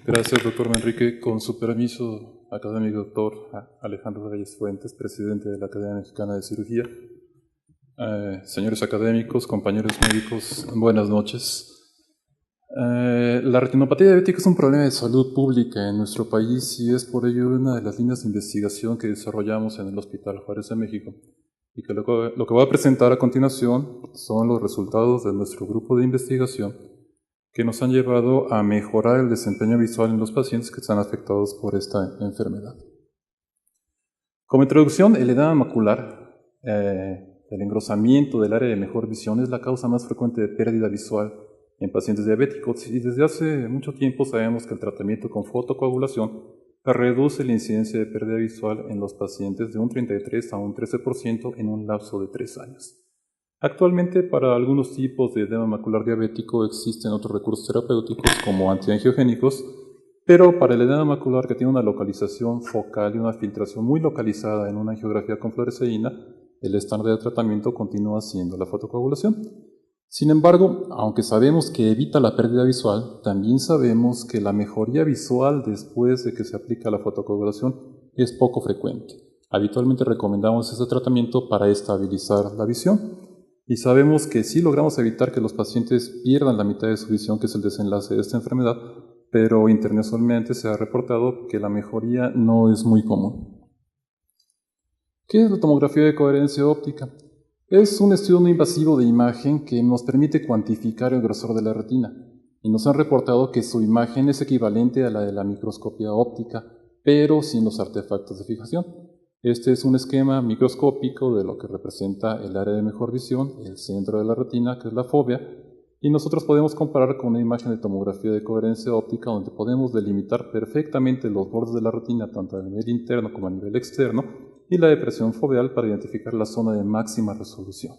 Gracias, doctor Manrique. Con su permiso, académico doctor Alejandro Reyes Fuentes, presidente de la Academia Mexicana de Cirugía. Señores académicos, compañeros médicos, buenas noches. La retinopatía diabética es un problema de salud pública en nuestro país y es por ello una de las líneas de investigación que desarrollamos en el Hospital Juárez de México. Y que lo que voy a presentar a continuación son los resultados de nuestro grupo de investigación que nos han llevado a mejorar el desempeño visual en los pacientes que están afectados por esta enfermedad. Como introducción, el edema macular, el engrosamiento del área de mejor visión, es la causa más frecuente de pérdida visual en pacientes diabéticos y desde hace mucho tiempo sabemos que el tratamiento con fotocoagulación reduce la incidencia de pérdida visual en los pacientes de un 33 a un 13% en un lapso de 3 años. Actualmente, para algunos tipos de edema macular diabético existen otros recursos terapéuticos como antiangiogénicos, pero para el edema macular que tiene una localización focal y una filtración muy localizada en una angiografía con fluoresceína, el estándar de tratamiento continúa siendo la fotocoagulación. Sin embargo, aunque sabemos que evita la pérdida visual, también sabemos que la mejoría visual después de que se aplica la fotocoagulación es poco frecuente. Habitualmente recomendamos este tratamiento para estabilizar la visión. Y sabemos que sí logramos evitar que los pacientes pierdan la mitad de su visión, que es el desenlace de esta enfermedad, pero internacionalmente se ha reportado que la mejoría no es muy común. ¿Qué es la tomografía de coherencia óptica? Es un estudio no invasivo de imagen que nos permite cuantificar el grosor de la retina, y nos han reportado que su imagen es equivalente a la de la microscopía óptica, pero sin los artefactos de fijación. Este es un esquema microscópico de lo que representa el área de mejor visión, el centro de la retina, que es la fóvea, y nosotros podemos comparar con una imagen de tomografía de coherencia óptica donde podemos delimitar perfectamente los bordes de la retina tanto a nivel interno como a nivel externo y la depresión foveal para identificar la zona de máxima resolución.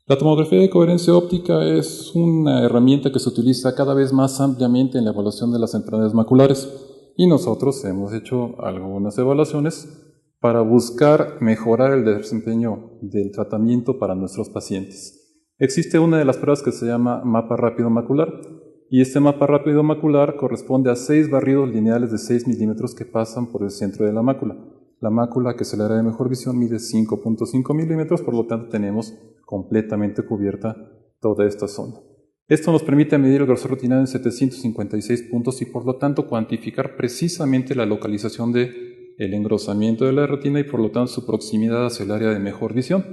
La tomografía de coherencia óptica es una herramienta que se utiliza cada vez más ampliamente en la evaluación de las enfermedades maculares y nosotros hemos hecho algunas evaluaciones para buscar mejorar el desempeño del tratamiento para nuestros pacientes. Existe una de las pruebas que se llama mapa rápido macular, y este mapa rápido macular corresponde a 6 barridos lineales de 6 milímetros que pasan por el centro de la mácula. La mácula, que es el área de mejor visión, mide 5.5 milímetros, por lo tanto tenemos completamente cubierta toda esta zona. Esto nos permite medir el grosor retinal en 756 puntos y por lo tanto cuantificar precisamente la localización del engrosamiento de la retina y por lo tanto su proximidad hacia el área de mejor visión.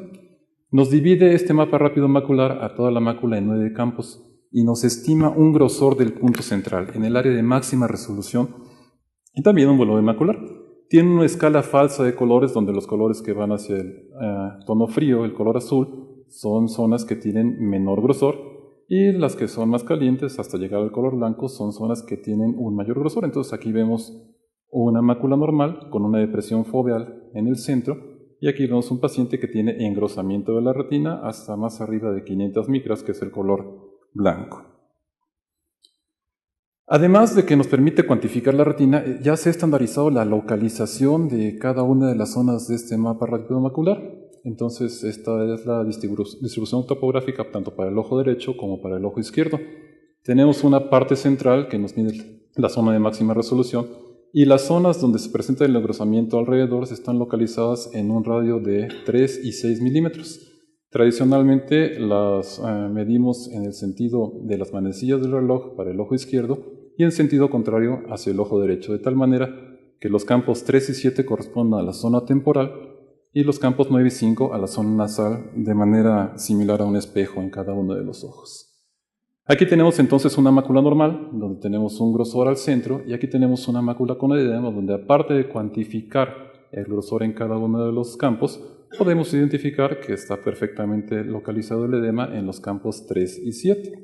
Nos divide este mapa rápido macular a toda la mácula en 9 campos y nos estima un grosor del punto central en el área de máxima resolución y también un volumen macular. Tiene una escala falsa de colores donde los colores que van hacia el tono frío, el color azul, son zonas que tienen menor grosor y las que son más calientes hasta llegar al color blanco son zonas que tienen un mayor grosor. Entonces aquí vemos una mácula normal con una depresión foveal en el centro y aquí vemos un paciente que tiene engrosamiento de la retina hasta más arriba de 500 micras, que es el color blanco. Además de que nos permite cuantificar la retina, ya se ha estandarizado la localización de cada una de las zonas de este mapa rápido macular. Entonces esta es la distribución topográfica tanto para el ojo derecho como para el ojo izquierdo. Tenemos una parte central que nos mide la zona de máxima resolución y las zonas donde se presenta el engrosamiento alrededor están localizadas en un radio de 3 y 6 milímetros. Tradicionalmente las medimos en el sentido de las manecillas del reloj para el ojo izquierdo y en sentido contrario hacia el ojo derecho, de tal manera que los campos 3 y 7 corresponden a la zona temporal y los campos 9 y 5 a la zona nasal, de manera similar a un espejo en cada uno de los ojos. Aquí tenemos entonces una mácula normal, donde tenemos un grosor al centro, y aquí tenemos una mácula con edema, donde aparte de cuantificar el grosor en cada uno de los campos, podemos identificar que está perfectamente localizado el edema en los campos 3 y 7.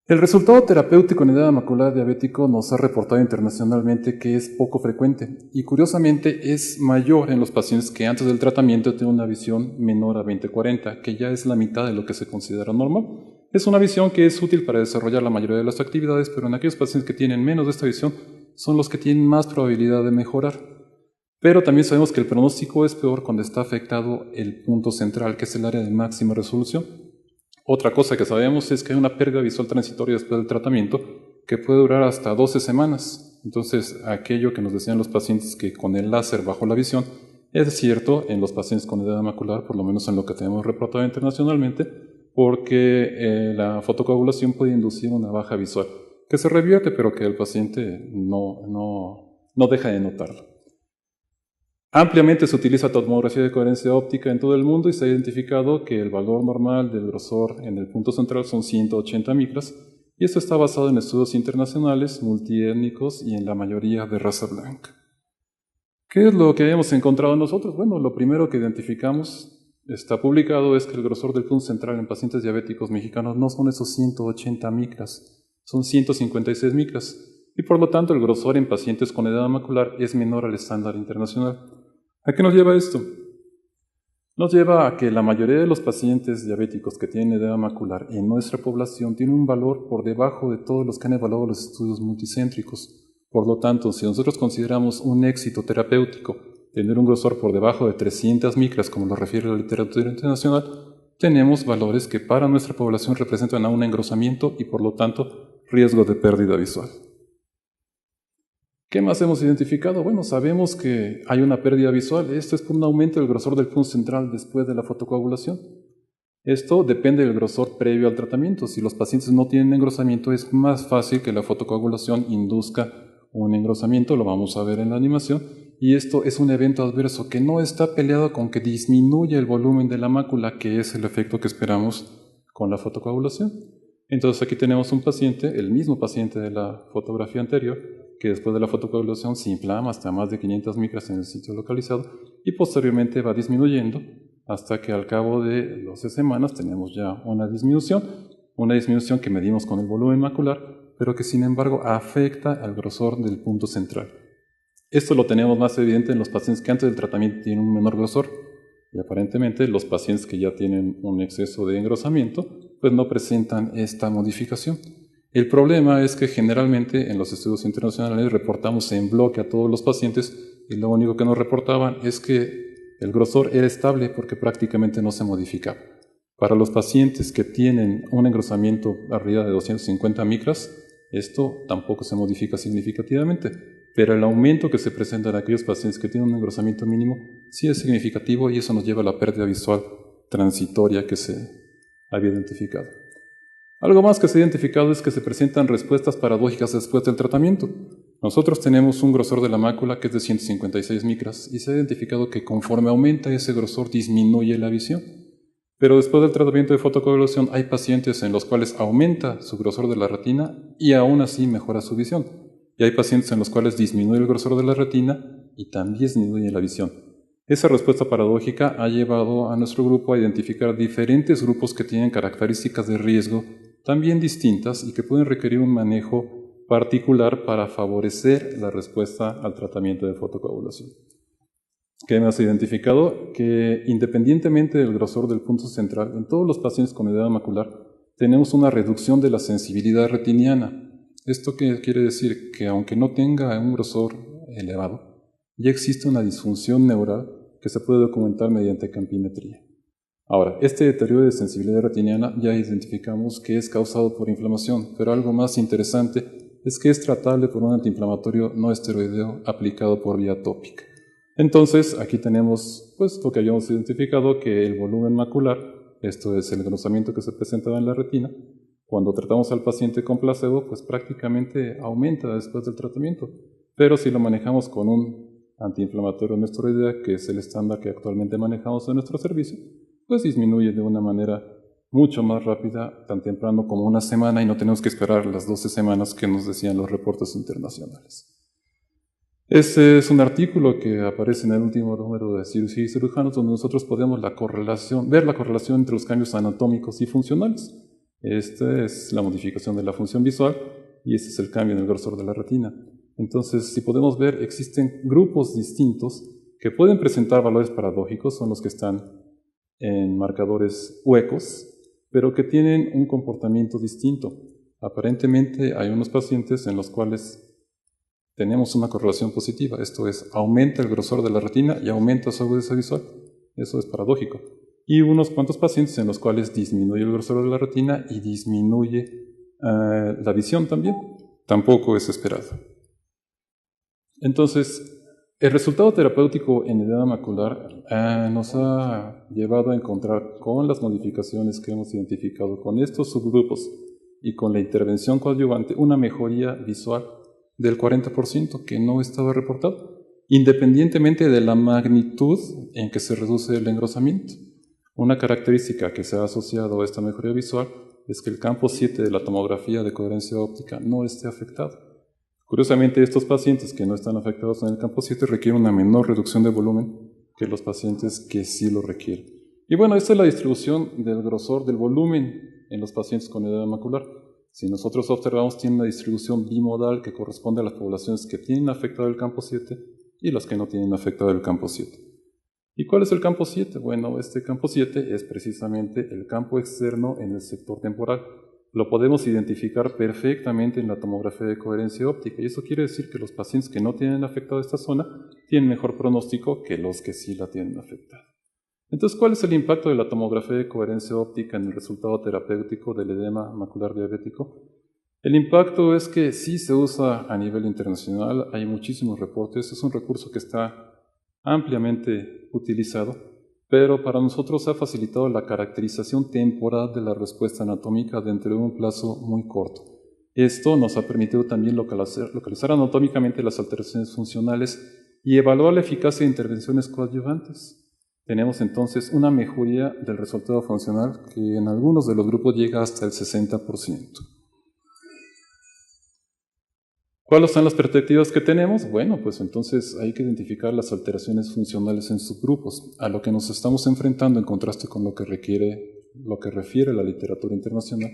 El resultado terapéutico en edema macular diabético nos ha reportado internacionalmente que es poco frecuente y curiosamente es mayor en los pacientes que antes del tratamiento tienen una visión menor a 20/40, que ya es la mitad de lo que se considera normal. Es una visión que es útil para desarrollar la mayoría de las actividades, pero en aquellos pacientes que tienen menos de esta visión son los que tienen más probabilidad de mejorar. Pero también sabemos que el pronóstico es peor cuando está afectado el punto central, que es el área de máxima resolución. Otra cosa que sabemos es que hay una pérdida visual transitoria después del tratamiento que puede durar hasta 12 semanas. Entonces, aquello que nos decían los pacientes que con el láser bajó la visión, es cierto en los pacientes con edema macular, por lo menos en lo que tenemos reportado internacionalmente, porque la fotocoagulación puede inducir una baja visual, que se revierte, pero que el paciente no deja de notarlo. Ampliamente se utiliza tomografía de coherencia óptica en todo el mundo y se ha identificado que el valor normal del grosor en el punto central son 180 micras, y esto está basado en estudios internacionales, multiétnicos y en la mayoría de raza blanca. ¿Qué es lo que hemos encontrado nosotros? Bueno, lo primero que identificamos, está publicado, es que el grosor del punto central en pacientes diabéticos mexicanos no son esos 180 micras, son 156 micras, y por lo tanto el grosor en pacientes con edema macular es menor al estándar internacional. ¿A qué nos lleva esto? Nos lleva a que la mayoría de los pacientes diabéticos que tienen edema macular en nuestra población tienen un valor por debajo de todos los que han evaluado los estudios multicéntricos. Por lo tanto, si nosotros consideramos un éxito terapéutico tener un grosor por debajo de 300 micras, como lo refiere la literatura internacional, tenemos valores que para nuestra población representan un engrosamiento y por lo tanto riesgo de pérdida visual. ¿Qué más hemos identificado? Bueno, sabemos que hay una pérdida visual. Esto es por un aumento del grosor del punto central después de la fotocoagulación. Esto depende del grosor previo al tratamiento. Si los pacientes no tienen engrosamiento, es más fácil que la fotocoagulación induzca un engrosamiento, lo vamos a ver en la animación, y esto es un evento adverso que no está peleado con que disminuya el volumen de la mácula, que es el efecto que esperamos con la fotocoagulación. Entonces aquí tenemos un paciente, el mismo paciente de la fotografía anterior, que después de la fotocoagulación se inflama hasta más de 500 micras en el sitio localizado y posteriormente va disminuyendo hasta que al cabo de 12 semanas tenemos ya una disminución que medimos con el volumen macular, pero que sin embargo afecta al grosor del punto central. Esto lo tenemos más evidente en los pacientes que antes del tratamiento tienen un menor grosor, y aparentemente los pacientes que ya tienen un exceso de engrosamiento pues no presentan esta modificación. El problema es que generalmente en los estudios internacionales reportamos en bloque a todos los pacientes y lo único que nos reportaban es que el grosor era estable porque prácticamente no se modificaba. Para los pacientes que tienen un engrosamiento arriba de 250 micras, esto tampoco se modifica significativamente, pero el aumento que se presenta en aquellos pacientes que tienen un engrosamiento mínimo sí es significativo y eso nos lleva a la pérdida visual transitoria que se había identificado. Algo más que se ha identificado es que se presentan respuestas paradójicas después del tratamiento. Nosotros tenemos un grosor de la mácula que es de 156 micras y se ha identificado que conforme aumenta ese grosor disminuye la visión. Pero después del tratamiento de fotocoagulación hay pacientes en los cuales aumenta su grosor de la retina y aún así mejora su visión. Y hay pacientes en los cuales disminuye el grosor de la retina y también disminuye la visión. Esa respuesta paradójica ha llevado a nuestro grupo a identificar diferentes grupos que tienen características de riesgo también distintas y que pueden requerir un manejo particular para favorecer la respuesta al tratamiento de fotocoagulación. ¿Qué hemos identificado? Que independientemente del grosor del punto central, en todos los pacientes con edema macular tenemos una reducción de la sensibilidad retiniana. ¿Esto qué quiere decir? Que aunque no tenga un grosor elevado, ya existe una disfunción neural que se puede documentar mediante campimetría. Ahora, este deterioro de sensibilidad retiniana ya identificamos que es causado por inflamación, pero algo más interesante es que es tratable por un antiinflamatorio no esteroideo aplicado por vía tópica. Entonces, aquí tenemos lo que habíamos identificado, que el volumen macular, esto es el engrosamiento que se presentaba en la retina, cuando tratamos al paciente con placebo, pues prácticamente aumenta después del tratamiento. Pero si lo manejamos con un antiinflamatorio no esteroideo, que es el estándar que actualmente manejamos en nuestro servicio, pues disminuye de una manera mucho más rápida, tan temprano como una semana, y no tenemos que esperar las 12 semanas que nos decían los reportes internacionales. Este es un artículo que aparece en el último número de Cirugía y Cirujanos, donde nosotros podemos ver la correlación entre los cambios anatómicos y funcionales. Esta es la modificación de la función visual y este es el cambio en el grosor de la retina. Entonces, si podemos ver, existen grupos distintos que pueden presentar valores paradójicos, son los que están en marcadores huecos, pero que tienen un comportamiento distinto. Aparentemente hay unos pacientes en los cuales tenemos una correlación positiva, esto es, aumenta el grosor de la retina y aumenta su agudeza visual. Eso es paradójico. y unos cuantos pacientes en los cuales disminuye el grosor de la retina y disminuye la visión también. Tampoco es esperado. Entonces, el resultado terapéutico en edema macular nos ha llevado a encontrar, con las modificaciones que hemos identificado con estos subgrupos y con la intervención coadyuvante, una mejoría visual del 40% que no estaba reportado, independientemente de la magnitud en que se reduce el engrosamiento. Una característica que se ha asociado a esta mejoría visual es que el campo 7 de la tomografía de coherencia óptica no esté afectado. Curiosamente, estos pacientes que no están afectados en el campo 7 requieren una menor reducción de volumen que los pacientes que sí lo requieren. Y bueno, esta es la distribución del grosor del volumen en los pacientes con edema macular. Si nosotros observamos, tiene una distribución bimodal que corresponde a las poblaciones que tienen afectado el campo 7 y las que no tienen afectado el campo 7. ¿Y cuál es el campo 7? Bueno, este campo 7 es precisamente el campo externo en el sector temporal. Lo podemos identificar perfectamente en la tomografía de coherencia óptica, y eso quiere decir que los pacientes que no tienen afectada esta zona tienen mejor pronóstico que los que sí la tienen afectada. Entonces, ¿cuál es el impacto de la tomografía de coherencia óptica en el resultado terapéutico del edema macular diabético? El impacto es que sí se usa a nivel internacional, hay muchísimos reportes, es un recurso que está ampliamente utilizado, pero para nosotros ha facilitado la caracterización temporal de la respuesta anatómica dentro de un plazo muy corto. Esto nos ha permitido también localizar anatómicamente las alteraciones funcionales y evaluar la eficacia de intervenciones coadyuvantes. Tenemos entonces una mejoría del resultado funcional que en algunos de los grupos llega hasta el 60%. ¿Cuáles son las perspectivas que tenemos? Bueno, pues entonces hay que identificar las alteraciones funcionales en subgrupos. A lo que nos estamos enfrentando, en contraste con lo que refiere la literatura internacional,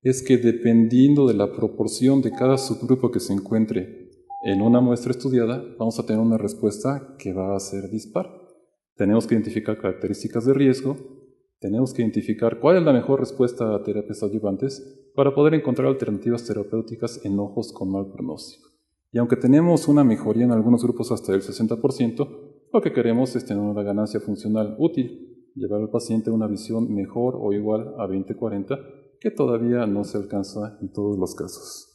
es que dependiendo de la proporción de cada subgrupo que se encuentre en una muestra estudiada, vamos a tener una respuesta que va a ser dispar. Tenemos que identificar características de riesgo, tenemos que identificar cuál es la mejor respuesta a terapias adyuvantes para poder encontrar alternativas terapéuticas en ojos con mal pronóstico. Y aunque tenemos una mejoría en algunos grupos hasta el 60%, lo que queremos es tener una ganancia funcional útil, llevar al paciente a una visión mejor o igual a 20/40, que todavía no se alcanza en todos los casos.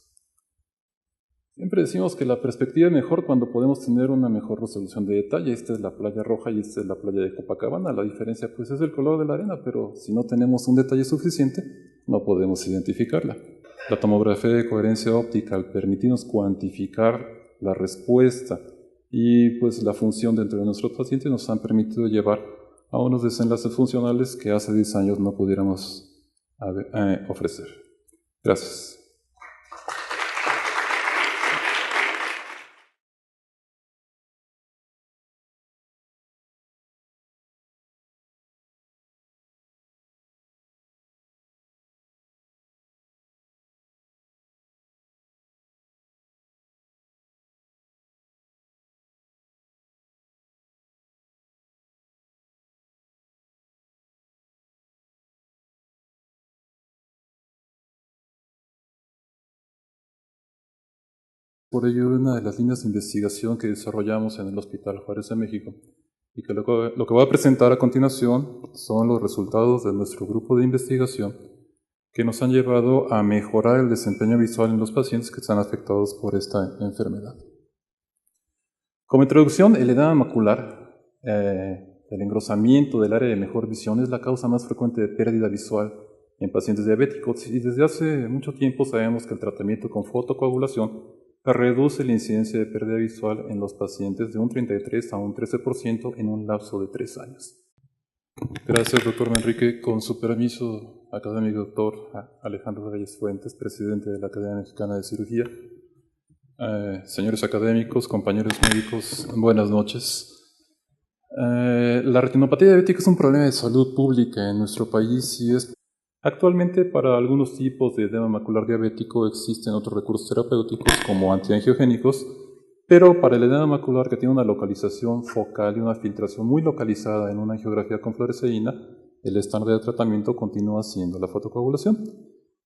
Siempre decimos que la perspectiva es mejor cuando podemos tener una mejor resolución de detalle. Esta es la playa roja y esta es la playa de Copacabana. La diferencia pues es el color de la arena, pero si no tenemos un detalle suficiente, no podemos identificarla. La tomografía de coherencia óptica, al permitirnos cuantificar la respuesta y pues la función dentro de nuestros pacientes, nos han permitido llevar a unos desenlaces funcionales que hace 10 años no pudiéramos ofrecer. Gracias. Por ello, una de las líneas de investigación que desarrollamos en el Hospital Juárez de México y que lo que voy a presentar a continuación son los resultados de nuestro grupo de investigación que nos han llevado a mejorar el desempeño visual en los pacientes que están afectados por esta enfermedad. Como introducción, el edema macular, el engrosamiento del área de mejor visión, es la causa más frecuente de pérdida visual en pacientes diabéticos, y desde hace mucho tiempo sabemos que el tratamiento con fotocoagulación reduce la incidencia de pérdida visual en los pacientes de un 33 a un 13% en un lapso de 3 años. Gracias, doctor Manrique. Con su permiso, académico doctor Alejandro Reyes Fuentes, presidente de la Academia Mexicana de Cirugía. Señores académicos, compañeros médicos, buenas noches. La retinopatía diabética es un problema de salud pública en nuestro país y es actualmente para algunos tipos de edema macular diabético existen otros recursos terapéuticos como antiangiogénicos, pero para el edema macular que tiene una localización focal y una filtración muy localizada en una angiografía con fluoresceína, el estándar de tratamiento continúa siendo la fotocoagulación.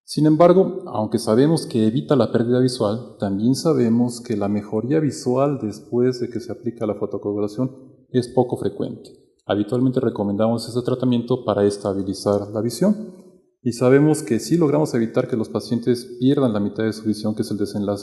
Sin embargo, aunque sabemos que evita la pérdida visual, también sabemos que la mejoría visual después de que se aplica la fotocoagulación es poco frecuente. habitualmente recomendamos este tratamiento para estabilizar la visión. Y sabemos que si logramos evitar que los pacientes pierdan la mitad de su visión, que es el desenlace